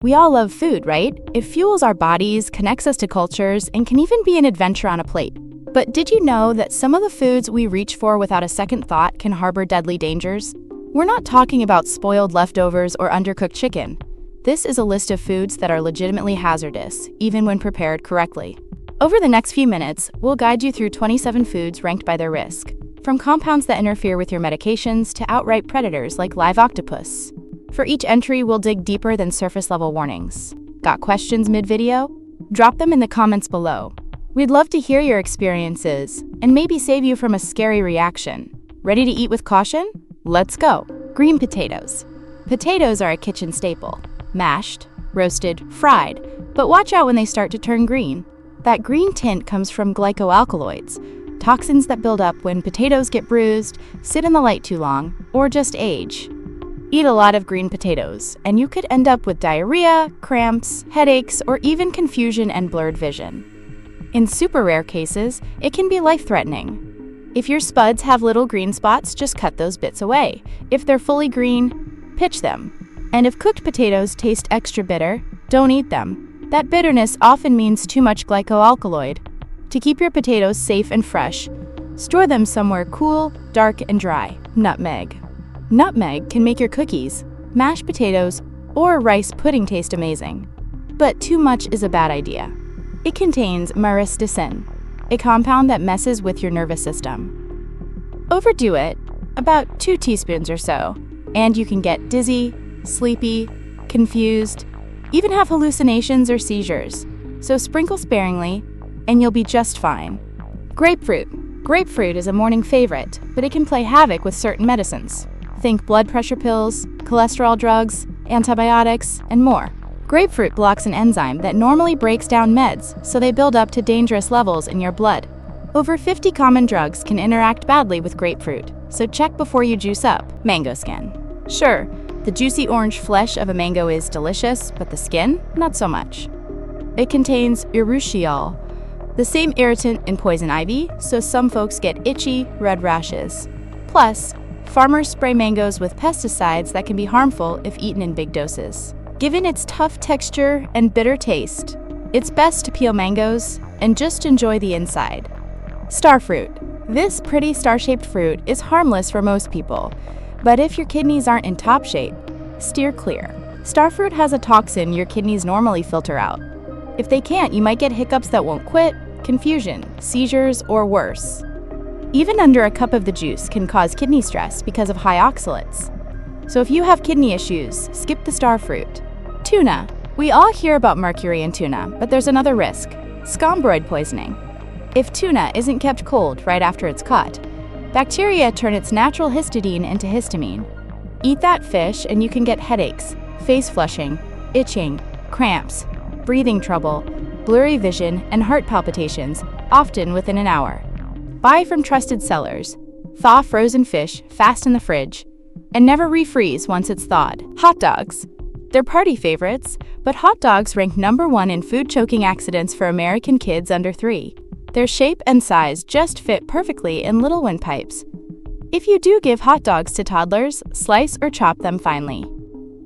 We all love food, right? It fuels our bodies, connects us to cultures, and can even be an adventure on a plate. But did you know that some of the foods we reach for without a second thought can harbor deadly dangers? We're not talking about spoiled leftovers or undercooked chicken. This is a list of foods that are legitimately hazardous, even when prepared correctly. Over the next few minutes, we'll guide you through 27 foods ranked by their risk, from compounds that interfere with your medications to outright predators like live octopus. For each entry, we'll dig deeper than surface-level warnings. Got questions mid-video? Drop them in the comments below. We'd love to hear your experiences and maybe save you from a scary reaction. Ready to eat with caution? Let's go! Green potatoes. Potatoes are a kitchen staple. Mashed, roasted, fried, but watch out when they start to turn green. That green tint comes from glycoalkaloids, toxins that build up when potatoes get bruised, sit in the light too long, or just age. Eat a lot of green potatoes, and you could end up with diarrhea, cramps, headaches, or even confusion and blurred vision. In super rare cases, it can be life-threatening. If your spuds have little green spots, just cut those bits away. If they're fully green, pitch them. And if cooked potatoes taste extra bitter, don't eat them. That bitterness often means too much glycoalkaloid. To keep your potatoes safe and fresh, store them somewhere cool, dark, and dry. Nutmeg. Nutmeg can make your cookies, mashed potatoes, or rice pudding taste amazing. But too much is a bad idea. It contains myristicin, a compound that messes with your nervous system. Overdo it, about 2 teaspoons or so, and you can get dizzy, sleepy, confused, even have hallucinations or seizures. So sprinkle sparingly, and you'll be just fine. Grapefruit. Grapefruit is a morning favorite, but it can play havoc with certain medicines. Think blood pressure pills, cholesterol drugs, antibiotics, and more. Grapefruit blocks an enzyme that normally breaks down meds, so they build up to dangerous levels in your blood. Over 50 common drugs can interact badly with grapefruit, so check before you juice up. Mango skin. Sure, the juicy orange flesh of a mango is delicious, but the skin, not so much. It contains urushiol, the same irritant in poison ivy, so some folks get itchy, red rashes. Plus, farmers spray mangoes with pesticides that can be harmful if eaten in big doses. Given its tough texture and bitter taste, it's best to peel mangoes and just enjoy the inside. Starfruit. This pretty star-shaped fruit is harmless for most people, but if your kidneys aren't in top shape, steer clear. Starfruit has a toxin your kidneys normally filter out. If they can't, you might get hiccups that won't quit, confusion, seizures, or worse. Even under a cup of the juice can cause kidney stress because of high oxalates. So if you have kidney issues, skip the starfruit. Tuna. We all hear about mercury in tuna, but there's another risk: scombroid poisoning. If tuna isn't kept cold right after it's caught, bacteria turn its natural histidine into histamine. Eat that fish and you can get headaches, face flushing, itching, cramps, breathing trouble, blurry vision, and heart palpitations, often within an hour. Buy from trusted sellers. Thaw frozen fish fast in the fridge, and never refreeze once it's thawed. Hot dogs. They're party favorites, but hot dogs rank #1 in food choking accidents for American kids under 3. Their shape and size just fit perfectly in little windpipes. If you do give hot dogs to toddlers, slice or chop them finely.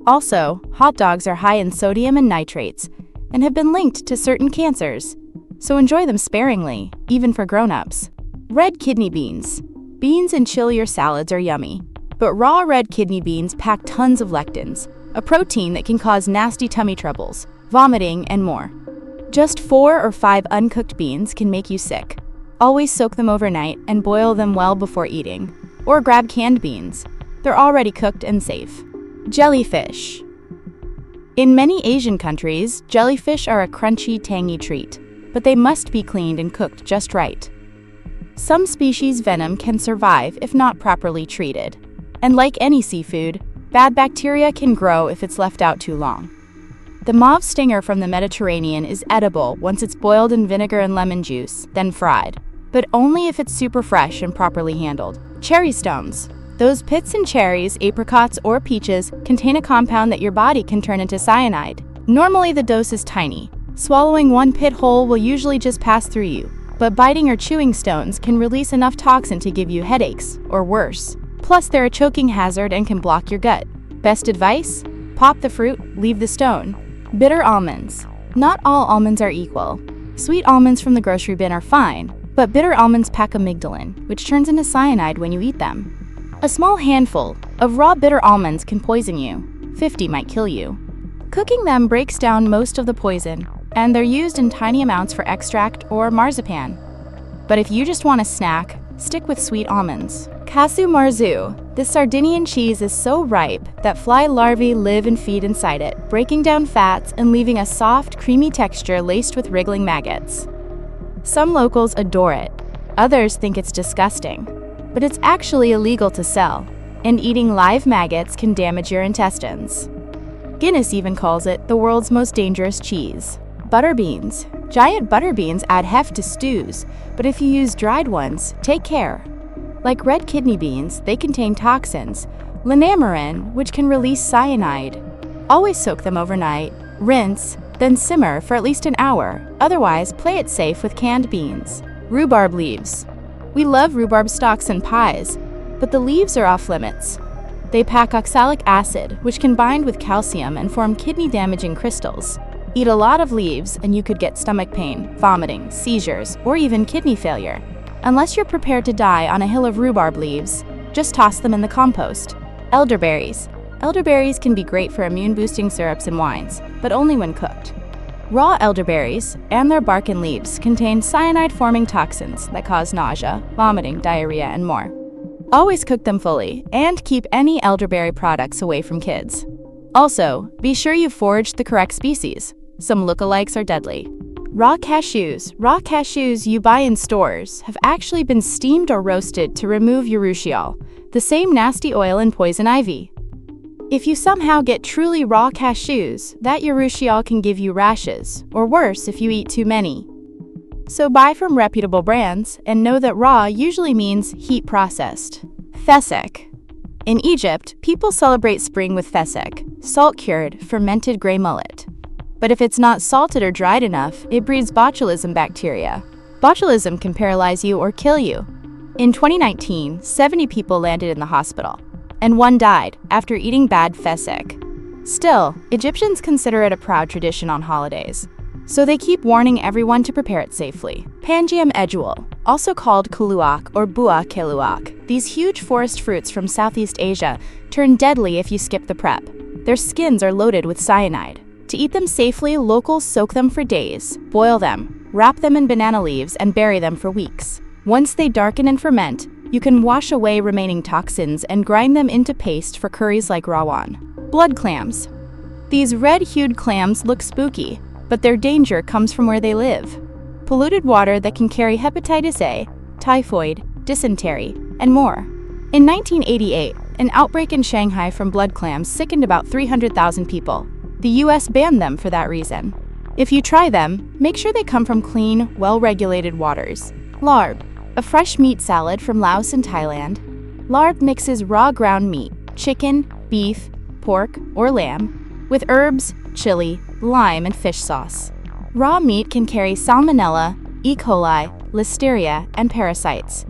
Also, hot dogs are high in sodium and nitrates, and have been linked to certain cancers, so enjoy them sparingly, even for grown-ups. Red kidney beans. Beans in chili or salads are yummy, but raw red kidney beans pack tons of lectins, a protein that can cause nasty tummy troubles, vomiting, and more. Just 4 or 5 uncooked beans can make you sick. Always soak them overnight and boil them well before eating. Or grab canned beans. They're already cooked and safe. JellyFish. In many Asian countries, jellyfish are a crunchy, tangy treat, but they must be cleaned and cooked just right. Some species' venom can survive if not properly treated. And like any seafood, bad bacteria can grow if it's left out too long. The mauve stinger from the Mediterranean is edible once it's boiled in vinegar and lemon juice, then fried, but only if it's super fresh and properly handled. Cherry stones. Those pits in cherries, apricots, or peaches contain a compound that your body can turn into cyanide. Normally the dose is tiny. Swallowing 1 pit whole will usually just pass through you, but biting or chewing stones can release enough toxin to give you headaches, or worse. Plus, they're a choking hazard and can block your gut. Best advice? Pop the fruit, leave the stone. Bitter almonds. Not all almonds are equal. Sweet almonds from the grocery bin are fine, but bitter almonds pack amygdalin, which turns into cyanide when you eat them. A small handful of raw bitter almonds can poison you. 50 might kill you. Cooking them breaks down most of the poison, and they're used in tiny amounts for extract or marzipan. But if you just want a snack, stick with sweet almonds. Casu Marzu. This Sardinian cheese is so ripe that fly larvae live and feed inside it, breaking down fats and leaving a soft, creamy texture laced with wriggling maggots. Some locals adore it. Others think it's disgusting. But it's actually illegal to sell, and eating live maggots can damage your intestines. Guinness even calls it the world's most dangerous cheese. Butter beans. Giant butter beans add heft to stews, but if you use dried ones, take care. Like red kidney beans, they contain toxins, linamarin, which can release cyanide. Always soak them overnight, rinse, then simmer for at least an hour. Otherwise, play it safe with canned beans. Rhubarb leaves. We love rhubarb stalks and pies, but the leaves are off limits. They pack oxalic acid, which can bind with calcium and form kidney-damaging crystals. Eat a lot of leaves and you could get stomach pain, vomiting, seizures, or even kidney failure. Unless you're prepared to die on a hill of rhubarb leaves, just toss them in the compost. Elderberries. Elderberries can be great for immune-boosting syrups and wines, but only when cooked. Raw elderberries and their bark and leaves contain cyanide-forming toxins that cause nausea, vomiting, diarrhea, and more. Always cook them fully, and keep any elderberry products away from kids. Also, be sure you forage the correct species. Some lookalikes are deadly. Raw cashews. Raw cashews you buy in stores have actually been steamed or roasted to remove urushiol, the same nasty oil in poison ivy. If you somehow get truly raw cashews, that urushiol can give you rashes, or worse if you eat too many. So buy from reputable brands and know that raw usually means heat processed. Fesikh. In Egypt, people celebrate spring with fesikh, salt-cured, fermented gray mullet. But if it's not salted or dried enough, it breeds botulism bacteria. Botulism can paralyze you or kill you. In 2019, 70 people landed in the hospital, and one died after eating bad fesikh. Still, Egyptians consider it a proud tradition on holidays, so they keep warning everyone to prepare it safely. Panguim Edule, also called kuluak or buah keluak. These huge forest fruits from Southeast Asia turn deadly if you skip the prep. Their skins are loaded with cyanide. To eat them safely, locals soak them for days, boil them, wrap them in banana leaves, and bury them for weeks. Once they darken and ferment, you can wash away remaining toxins and grind them into paste for curries like rawan. Blood clams. These red-hued clams look spooky, but their danger comes from where they live. Polluted water that can carry hepatitis A, typhoid, dysentery, and more. In 1988, an outbreak in Shanghai from blood clams sickened about 300,000 people. The US banned them for that reason. If you try them, make sure they come from clean, well-regulated waters. Larb, a fresh meat salad from Laos and Thailand. Larb mixes raw ground meat, chicken, beef, pork, or lamb, with herbs, chili, lime, and fish sauce. Raw meat can carry salmonella, E. coli, listeria, and parasites.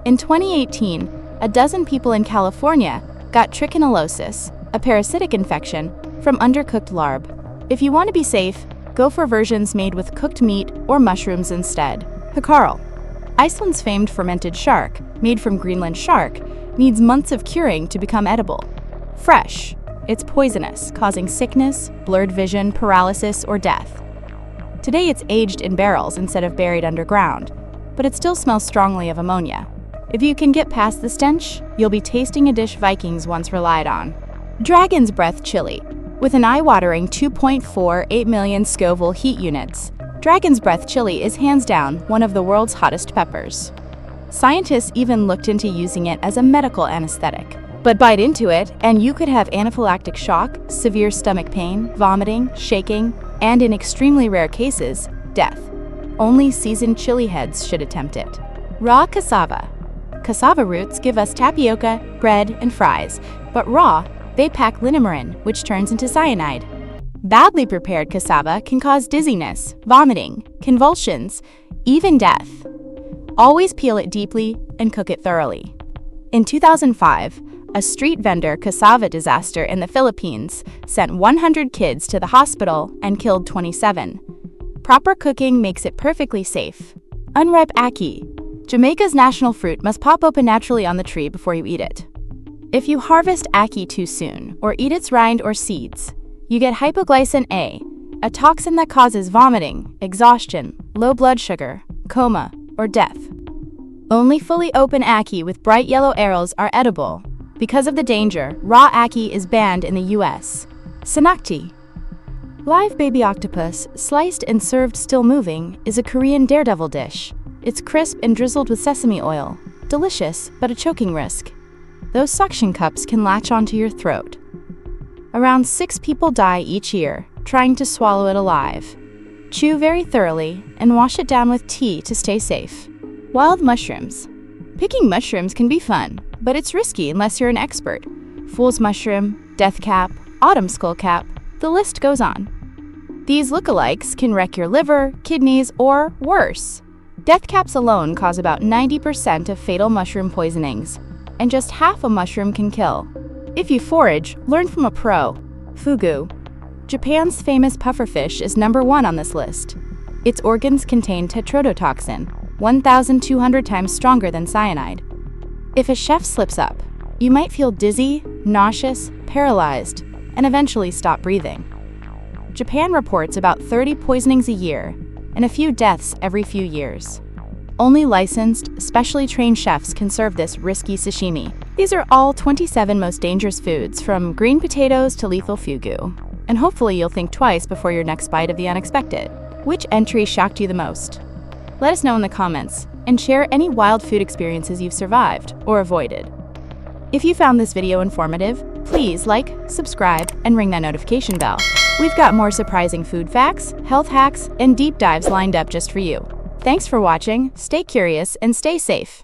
In 2018, a dozen people in California got trichinosis, a parasitic infection, from undercooked larb. If you want to be safe, go for versions made with cooked meat or mushrooms instead. Hakarl, Iceland's famed fermented shark, made from Greenland shark, needs months of curing to become edible. Fresh, it's poisonous, causing sickness, blurred vision, paralysis, or death. Today it's aged in barrels instead of buried underground, but it still smells strongly of ammonia. If you can get past the stench, you'll be tasting a dish Vikings once relied on. Dragon's breath chili. With an eye-watering 2.48 million Scoville heat units, Dragon's breath chili is hands down one of the world's hottest peppers. Scientists even looked into using it as a medical anesthetic. But bite into it, and you could have anaphylactic shock, severe stomach pain, vomiting, shaking, and in extremely rare cases, death. Only seasoned chili heads should attempt it. Raw cassava. Cassava roots give us tapioca, bread, and fries, but raw, they pack linamarin, which turns into cyanide. Badly prepared cassava can cause dizziness, vomiting, convulsions, even death. Always peel it deeply and cook it thoroughly. In 2005, A street vendor cassava disaster in the Philippines sent 100 kids to the hospital and killed 27. Proper cooking makes it perfectly safe. Unripe Ackee. Jamaica's national fruit must pop open naturally on the tree before you eat it. If you harvest ackee too soon or eat its rind or seeds, you get hypoglycin A toxin that causes vomiting, exhaustion, low blood sugar, coma, or death. Only fully open ackee with bright yellow arrows are edible. Because of the danger, raw ackee is banned in the US. Sannakji. Live baby octopus, sliced and served still moving, is a Korean daredevil dish. It's crisp and drizzled with sesame oil. Delicious, but a choking risk. Those suction cups can latch onto your throat. Around 6 people die each year, trying to swallow it alive. Chew very thoroughly and wash it down with tea to stay safe. Wild mushrooms. Picking mushrooms can be fun, but it's risky unless you're an expert. Fool's mushroom, death cap, autumn skullcap, the list goes on. These lookalikes can wreck your liver, kidneys, or worse. Death caps alone cause about 90% of fatal mushroom poisonings, and just half a mushroom can kill. If you forage, learn from a pro. Fugu. Japan's famous pufferfish is #1 on this list. Its organs contain tetrodotoxin, 1,200 times stronger than cyanide. If a chef slips up, you might feel dizzy, nauseous, paralyzed, and eventually stop breathing. Japan reports about 30 poisonings a year and a few deaths every few years. Only licensed, specially trained chefs can serve this risky sashimi. These are all 27 most dangerous foods, from green potatoes to lethal fugu. And hopefully you'll think twice before your next bite of the unexpected. Which entry shocked you the most? Let us know in the comments, and share any wild food experiences you've survived or avoided. If you found this video informative, please like, subscribe, and ring that notification bell. We've got more surprising food facts, health hacks, and deep dives lined up just for you. Thanks for watching, stay curious, and stay safe.